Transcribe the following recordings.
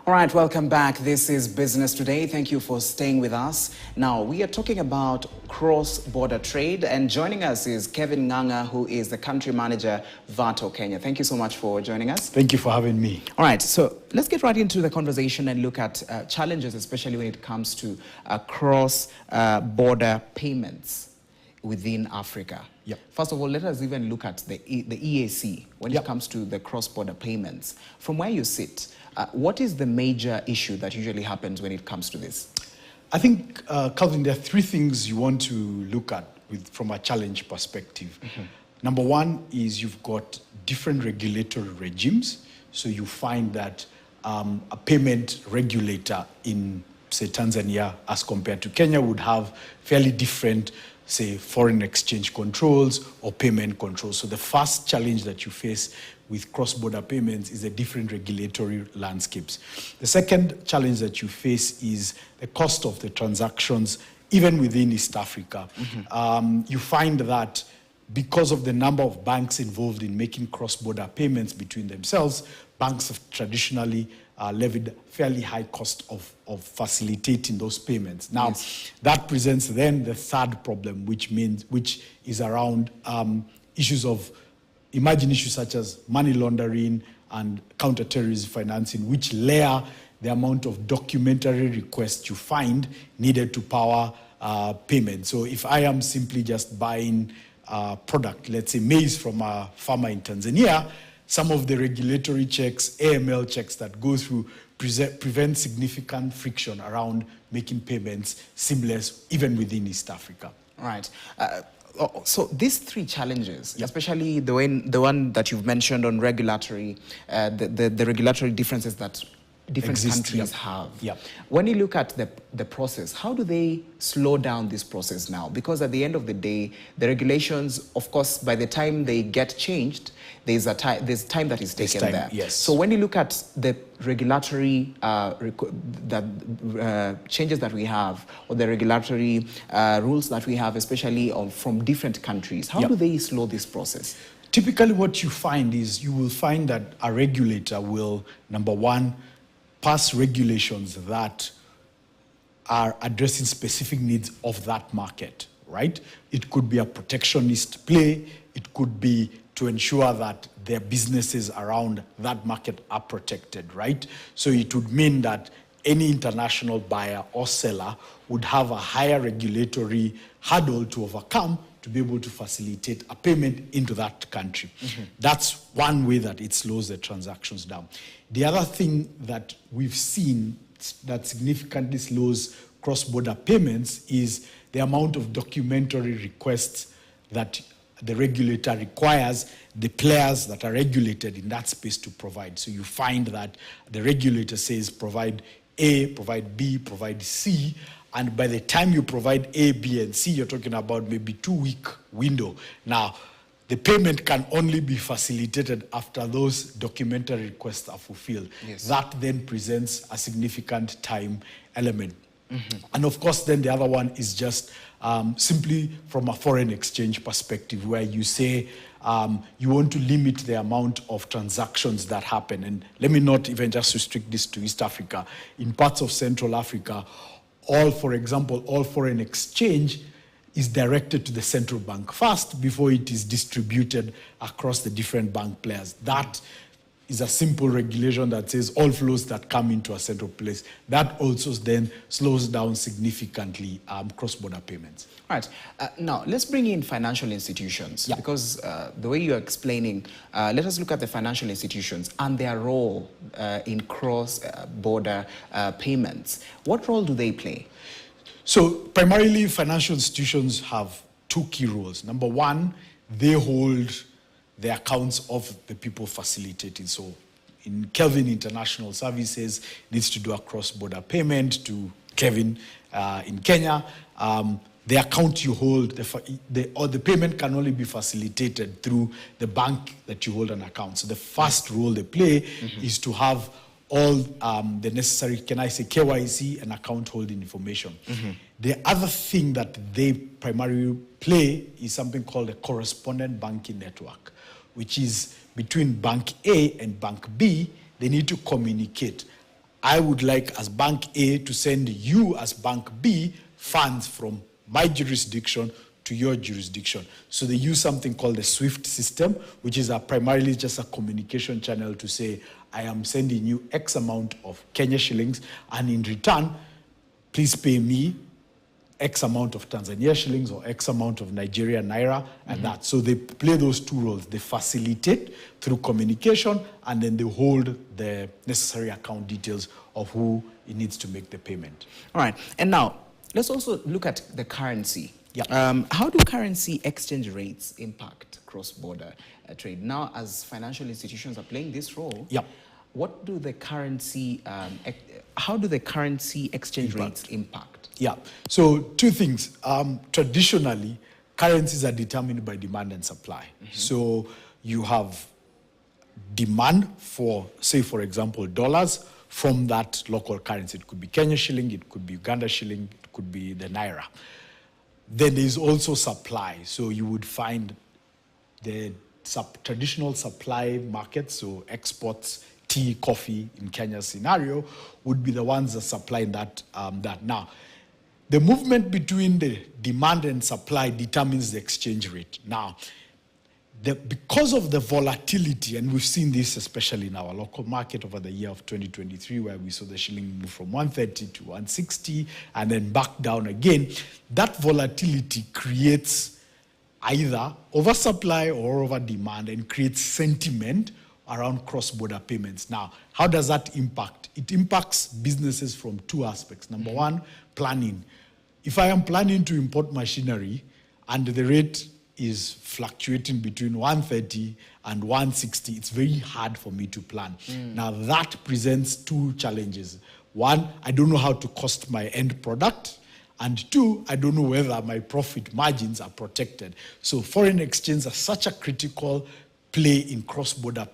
All right, welcome back. This is Business Today. Thank you for staying with us. Now, we are talking about cross-border trade, and joining us is Kevin Nganga, who is the country manager, VATO Kenya. Thank you so much for joining us. Thank you for having me. All right, so let's get right into the conversation and look at challenges, especially when it comes to cross-border payments within Africa. Yep. First of all, let us even look at the EAC when it comes to the cross-border payments. From where you sit, what is the major issue that usually happens when it comes to this? I think, Calvin, there are three things you want to look at from a challenge perspective. Number one is you've got different regulatory regimes. So you find that a payment regulator in, say, Tanzania as compared to Kenya would have fairly different, say, foreign exchange controls or payment controls. So the first challenge that you face with cross-border payments is the different regulatory landscapes. The second challenge that you face is the cost of the transactions, even within East Africa. You find that because of the number of banks involved in making cross-border payments between themselves, banks have traditionally levied fairly high cost of facilitating those payments. Now, that presents then the third problem, which is around issues of, imagine issues such as money laundering and counter-terrorism financing, which layer the amount of documentary requests you find needed to power payment. So if I am simply just buying a product, let's say maize from a farmer in Tanzania, some of the regulatory checks, AML checks that go through prevent significant friction around making payments seamless, even within East Africa. Right. So these three challenges, especially the one that you've mentioned on regulatory, the regulatory differences that different countries have. When you look at the process, how do they slow down this process now? Because at the end of the day, the regulations, of course, by the time they get changed, there's time that is taken there. So when you look at the regulatory changes that we have, or the regulatory rules that we have, especially from different countries, how do they slow this process? Typically what you find is you will find that a regulator will, number one, pass regulations that are addressing specific needs of that market, right? It could be a protectionist play. It could be to ensure that their businesses around that market are protected, right? So it would mean that any international buyer or seller would have a higher regulatory hurdle to overcome to be able to facilitate a payment into that country. That's one way that it slows the transactions down. The other thing that we've seen that significantly slows cross-border payments is the amount of documentary requests that the regulator requires the players that are regulated in that space to provide. So you find that the regulator says provide A, provide B, provide C, and by the time you provide A, B, and C, you're talking about maybe 2-week window. Now, the payment can only be facilitated after those documentary requests are fulfilled. That then presents a significant time element. And of course, then the other one is just simply from a foreign exchange perspective, where you say you want to limit the amount of transactions that happen. And let me not even just restrict this to East Africa. In parts of Central Africa, for example, all foreign exchange is directed to the central bank first before it is distributed across the different bank players. That is a simple regulation that says all flows that come into a central place. That also then slows down significantly cross-border payments. All right. Now, let's bring in financial institutions, because the way you're explaining, let us look at the financial institutions and their role in cross-border payments. What role do they play? So primarily, financial institutions have two key roles. Number one, they hold the accounts of the people facilitating. So in Kelvin International Services, needs to do a cross-border payment to Kevin in Kenya. The account you hold, the payment can only be facilitated through the bank that you hold an account. So the first role they play is to have all the necessary, can I say, KYC and account holding information. The other thing that they primarily play is something called a correspondent banking network, which is between Bank A and Bank B. They need to communicate I would like as Bank A to send you as Bank B funds from my jurisdiction to your jurisdiction. So they use something called the SWIFT system, which is primarily just a communication channel to say, I am sending you X amount of Kenya shillings, and in return, please pay me X amount of Tanzania shillings or X amount of Nigeria naira, and that. So they play those two roles. They facilitate through communication, and then they hold the necessary account details of who it needs to make the payment. All right. And now, let's also look at the currency. Yeah. How do currency exchange rates impact cross-border trade? Now, as financial institutions are playing this role, yeah. what do the currency, how do the currency exchange rates impact? Yeah, so two things. Traditionally, currencies are determined by demand and supply. So you have demand for, say, for example, dollars from that local currency. It could be Kenya shilling, it could be Uganda shilling, it could be the naira. Then there is also supply. So you would find the traditional supply markets, so exports, tea, coffee in Kenya's scenario, would be the ones that supply that. Now, the movement between the demand and supply determines the exchange rate. Now, because of the volatility, and we've seen this especially in our local market over the year of 2023, where we saw the shilling move from 130 to 160 and then back down again, that volatility creates either oversupply or over demand and creates sentiment around cross-border payments. Now, how does that impact? It impacts businesses from two aspects. Number one, planning. If I am planning to import machinery and the rate is fluctuating between 130 and 160, it's very hard for me to plan. Now, that presents two challenges. One, I don't know how to cost my end product. And two, I don't know whether my profit margins are protected. So foreign exchange is such a critical play in cross-border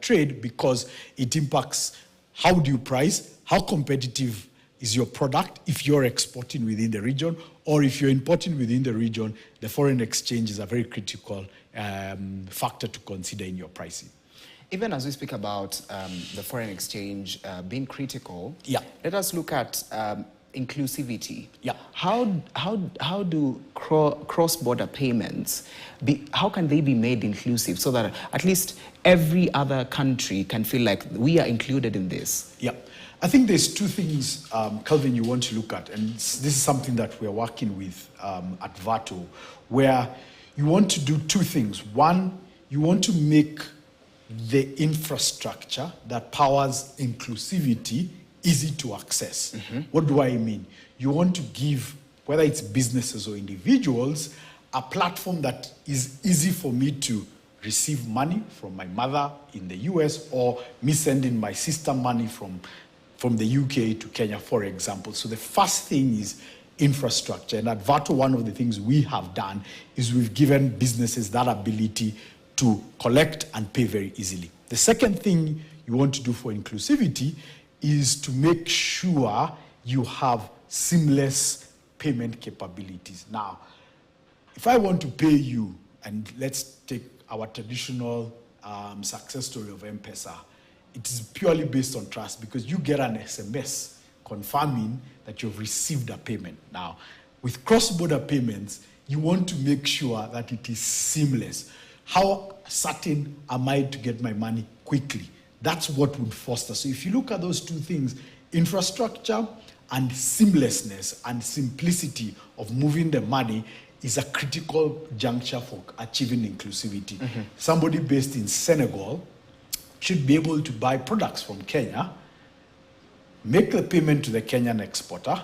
trade because it impacts how do you price, how competitive is your product if you're exporting within the region, or if you're importing within the region, the foreign exchange is a very critical factor to consider in your pricing. Even as we speak about the foreign exchange being critical, let us look at inclusivity. How do cross-border payments how can they be made inclusive so that at least every other country can feel like we are included in this? I think there's two things, Calvin, you want to look at, and this is something that we're working with at VATO, where you want to do two things. One, you want to make the infrastructure that powers inclusivity easy to access. What do I mean? You want to give, whether it's businesses or individuals, a platform that is easy for me to receive money from my mother in the US, or me sending my sister money from the UK to Kenya, for example. So the first thing is infrastructure. And at VATO, one of the things we have done is we've given businesses that ability to collect and pay very easily. The second thing you want to do for inclusivity is to make sure you have seamless payment capabilities. Now, if I want to pay you, and let's take our traditional success story of M-Pesa, it is purely based on trust because you get an SMS confirming that you've received a payment. Now, with cross-border payments, you want to make sure that it is seamless. How certain am I to get my money quickly? That's what would foster. So if you look at those two things, infrastructure and seamlessness and simplicity of moving the money is a critical juncture for achieving inclusivity. Somebody based in Senegal should be able to buy products from Kenya, make the payment to the Kenyan exporter.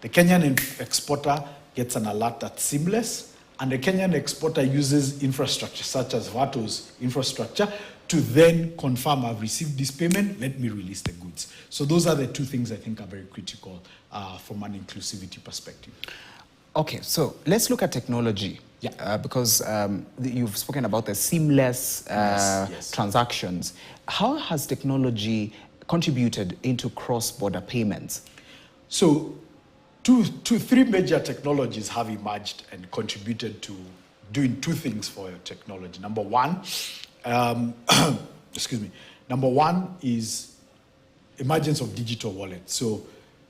The Kenyan exporter gets an alert that's seamless, and the Kenyan exporter uses infrastructure such as VATO's infrastructure to then confirm I've received this payment, let me release the goods. So those are the two things I think are very critical from an inclusivity perspective. Okay, so let's look at technology. Because you've spoken about the seamless transactions. How has technology contributed into cross-border payments? So three major technologies have emerged and contributed to doing two things for your technology. Number one, Number one is emergence of digital wallets. So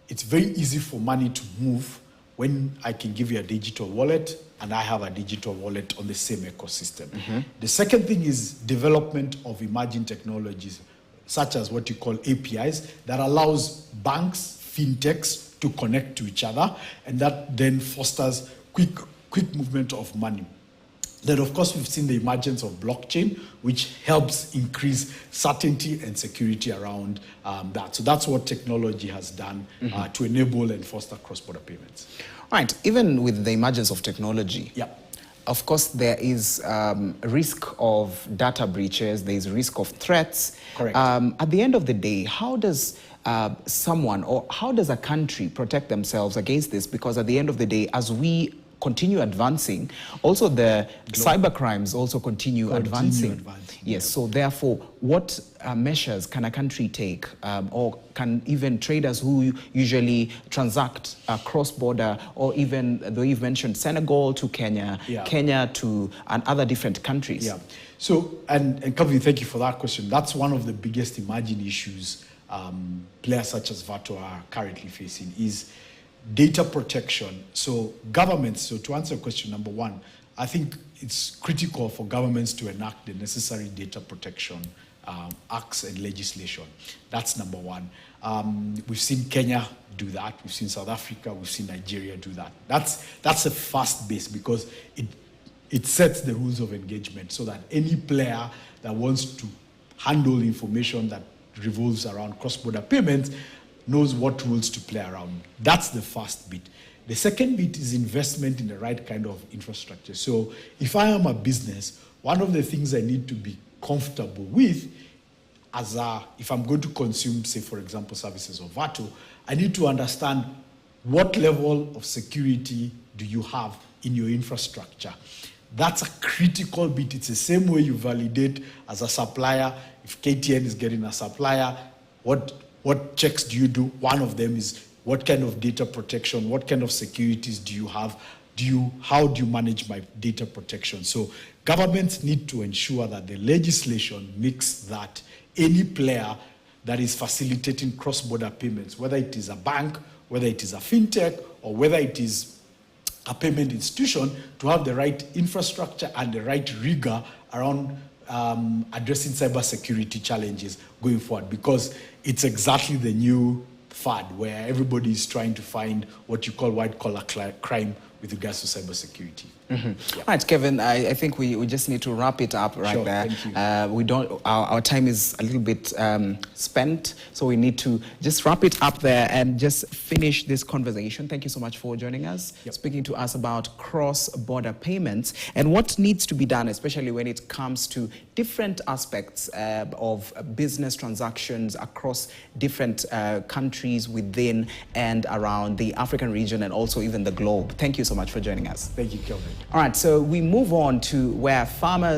it's very easy for money to move when I can give you a digital wallet and I have a digital wallet on the same ecosystem. The second thing is development of emerging technologies, such as what you call APIs, that allows banks, fintechs to connect to each other, and that then fosters quick movement of money. Then, of course, we've seen the emergence of blockchain, which helps increase certainty and security around that. So that's what technology has done to enable and foster cross-border payments. Right. Even with the emergence of technology, of course, there is risk of data breaches, there is risk of threats. Correct. At the end of the day, how does someone or how does a country protect themselves against this? Because at the end of the day, as we continue advancing, also the cyber crimes also continue advancing. Yes, so therefore, what measures can a country take, or can even traders who usually transact cross-border, or even, though you've mentioned Senegal to Kenya, Kenya to and other different countries? So, and Kavli, thank you for that question. That's one of the biggest emerging issues players such as Vato are currently facing, is data protection. So governments, so to answer question number one, I think it's critical for governments to enact the necessary data protection acts and legislation. That's number one. We've seen Kenya do that. We've seen South Africa. We've seen Nigeria do that. That's a fast base, because it sets the rules of engagement so that any player that wants to handle information that revolves around cross-border payments knows what rules to play around. That's the first bit. The second bit is investment in the right kind of infrastructure. So if I am a business, one of the things I need to be comfortable with if I'm going to consume, say, for example, services of Vato, I need to understand what level of security do you have in your infrastructure. That's a critical bit. It's the same way you validate as a supplier. If KTN is getting a supplier, what checks do you do? One of them is what kind of data protection, what kind of securities do you have? How do you manage my data protection? So governments need to ensure that the legislation makes that any player that is facilitating cross-border payments, whether it is a bank, whether it is a fintech, or whether it is a payment institution, to have the right infrastructure and the right rigor around addressing cybersecurity challenges going forward, because it's exactly the new fad where everybody is trying to find what you call white-collar crime with regards to cybersecurity. All right, Kevin, I think we just need to wrap it up right there. Thank you. Our time is a little bit spent, so we need to just wrap it up there and just finish this conversation. Thank you so much for joining us, speaking to us about cross-border payments and what needs to be done, especially when it comes to different aspects of business transactions across different countries within and around the African region and also even the globe. Thank you so much for joining us. Thank you, Kelvin. All right, so we move on to where farmers